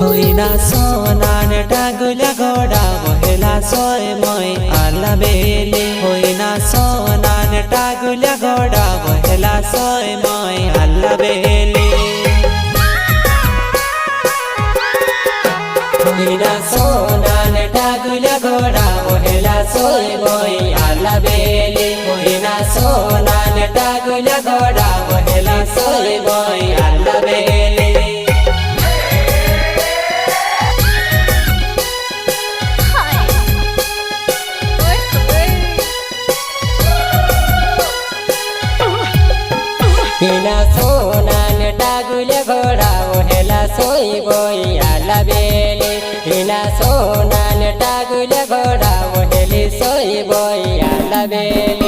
होईना सोनान टागुल्या घोडा वहेला सोय मोय आला बेले होईना सोनान टागुल्या घोडा वहेला सोय मोय आला बेले होईना सोनान टागुल्या घोडा वहेला सोय मोय आला बेले होईना सोनान टागुल्या घोडा वहेला सोय मोय आला बेले हिना सोनान टागुल्या घोडा वहेला सोय बोय आला बेले हिना सोनान टागुल्या घोडा वहेली सोय बोय आला बेले।